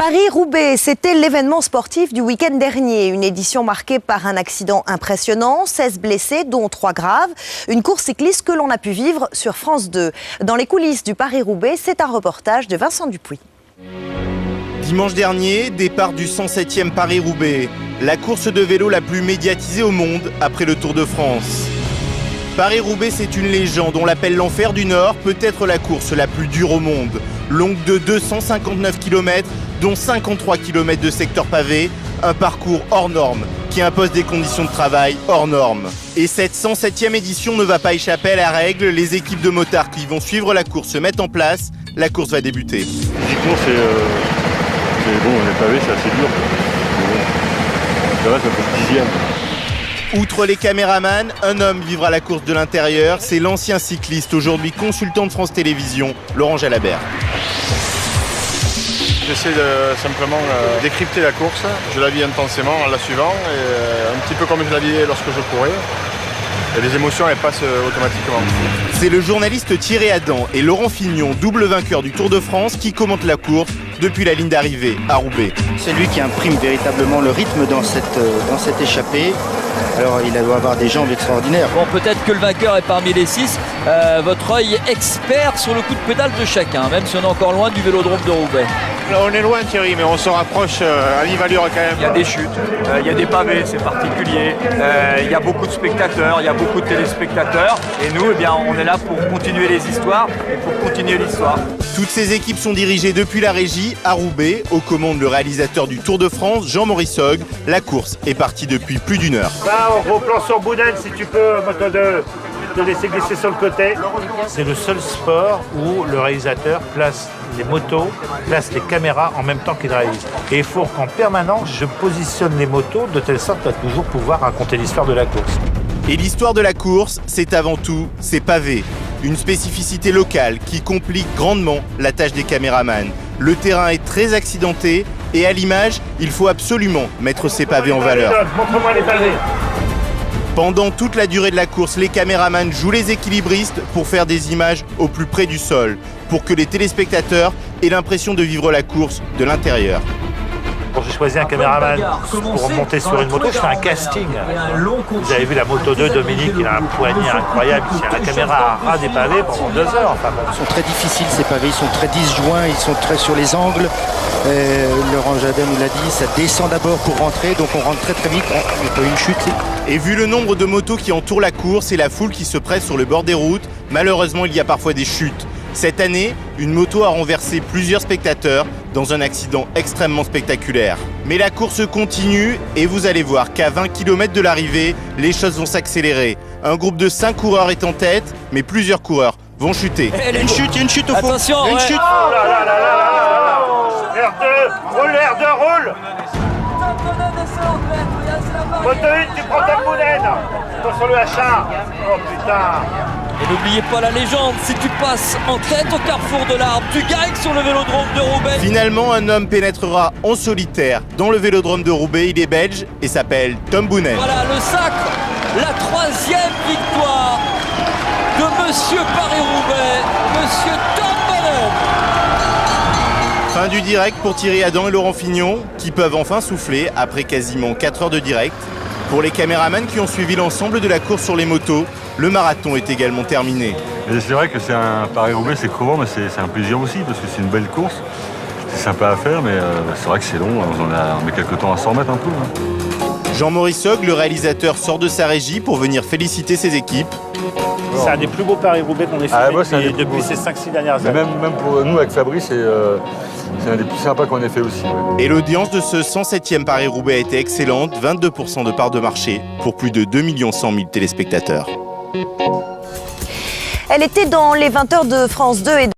Paris-Roubaix, c'était l'événement sportif du week-end dernier. Une édition marquée par un accident impressionnant, 16 blessés, dont 3 graves. Une course cycliste que l'on a pu vivre sur France 2. Dans les coulisses du Paris-Roubaix, c'est un reportage de Vincent Dupuis. Dimanche dernier, départ du 107e Paris-Roubaix. La course de vélo la plus médiatisée au monde après le Tour de France. Paris-Roubaix, c'est une légende. On l'appelle l'enfer du Nord, peut-être la course la plus dure au monde. Longue de 259 km, dont 53 km de secteur pavé. Un parcours hors norme, qui impose des conditions de travail hors normes. Et cette 107e édition ne va pas échapper à la règle. Les équipes de motards qui vont suivre la course se mettent en place. La course va débuter. Physiquement, c'est bon, les pavés, c'est assez dur. Mais bon, ça va, ça fait 10e. Outre les caméramans, un homme vivra la course de l'intérieur. C'est l'ancien cycliste, aujourd'hui consultant de France Télévisions, Laurent Jalabert. J'essaie de simplement décrypter la course. Je la vis intensément en la suivant, et un petit peu comme je la vivais lorsque je courais. Et les émotions, elles passent automatiquement. C'est le journaliste Thierry Adam et Laurent Fignon, double vainqueur du Tour de France, qui commentent la course depuis la ligne d'arrivée à Roubaix. C'est lui qui imprime véritablement le rythme dans cette échappée. Alors il doit avoir des jambes extraordinaires. Bon, peut-être que le vainqueur est parmi les 6. Votre œil expert sur le coup de pédale de chacun, même si on est encore loin du vélodrome de Roubaix. Là, on est loin, Thierry, mais on se rapproche à vive-allure quand même. Il y a des chutes, il y a des pavés, c'est particulier. Il y a beaucoup de spectateurs, il y a beaucoup de téléspectateurs. Et nous, eh bien, on est là pour continuer les histoires et pour continuer l'histoire. Toutes ces équipes sont dirigées depuis la régie à Roubaix. Aux commandes, le réalisateur du Tour de France, Jean-Maurice Hogg. La course est partie depuis plus d'1 heure. Là, on gros plan sur Boudin, si tu peux, Moto 2, te laisser glisser sur le côté. C'est le seul sport où le réalisateur place les motos, place les caméras en même temps qu'il réalise. Et il faut qu'en permanence, je positionne les motos de telle sorte à toujours pouvoir raconter l'histoire de la course. Et l'histoire de la course, c'est avant tout ces pavés. Une spécificité locale qui complique grandement la tâche des caméramans. Le terrain est très accidenté et à l'image, il faut absolument mettre ces pavés en valeur. Montre-moi les pavés. Pendant toute la durée de la course, les caméramans jouent les équilibristes pour faire des images au plus près du sol, pour que les téléspectateurs aient l'impression de vivre la course de l'intérieur. Quand j'ai choisi un caméraman pour monter sur une moto, je fais un casting. Vous avez vu la Moto 2, Dominique, il a un poignet incroyable, il tient la caméra à ras des pavés pendant 2 heures. Enfin, bon. Ils sont très difficiles ces pavés, ils sont très disjoints, ils sont très sur les angles. Laurent Jalabert nous l'a dit, ça descend d'abord pour rentrer, donc on rentre très très vite. Il y a une chute. Et vu le nombre de motos qui entourent la course et la foule qui se presse sur le bord des routes, malheureusement il y a parfois des chutes. Cette année, une moto a renversé plusieurs spectateurs dans un accident extrêmement spectaculaire. Mais la course continue et vous allez voir qu'à 20 km de l'arrivée, les choses vont s'accélérer. Un groupe de 5 coureurs est en tête, mais plusieurs coureurs vont chuter. Il y a une chute au fond. Attention, il y a une chute. Oh là là là là là là. R2, roule, R2, roule. Moto 1, tu prends ta boulette. Toi sur le H1. Oh putain. Et n'oubliez pas la légende, si tu passes en tête au carrefour de l'Arbre, tu gagnes sur le vélodrome de Roubaix. Finalement, un homme pénétrera en solitaire dans le vélodrome de Roubaix. Il est belge et s'appelle Tom Boonen. Voilà le sacre, la 3e victoire de Monsieur Paris-Roubaix, Monsieur Tom Boonen. Fin du direct pour Thierry Adam et Laurent Fignon, qui peuvent enfin souffler après quasiment 4 heures de direct. Pour les caméramans qui ont suivi l'ensemble de la course sur les motos, le marathon est également terminé. Et c'est vrai que c'est un Paris-Roubaix, c'est crevant, mais c'est un plaisir aussi, parce que c'est une belle course. C'est sympa à faire, mais c'est vrai que c'est long, on met quelques temps à s'en remettre un peu. Jean-Maurice Hogg, le réalisateur, sort de sa régie pour venir féliciter ses équipes. C'est un des plus beaux Paris-Roubaix qu'on ait fait depuis ces 5-6 dernières années. Même pour nous, avec Fabrice, c'est un des plus sympas qu'on ait fait aussi. Ouais. Et l'audience de ce 107e Paris-Roubaix a été excellente, 22% de part de marché pour plus de 2 100 000 téléspectateurs. Elle était dans les 20h de France 2 et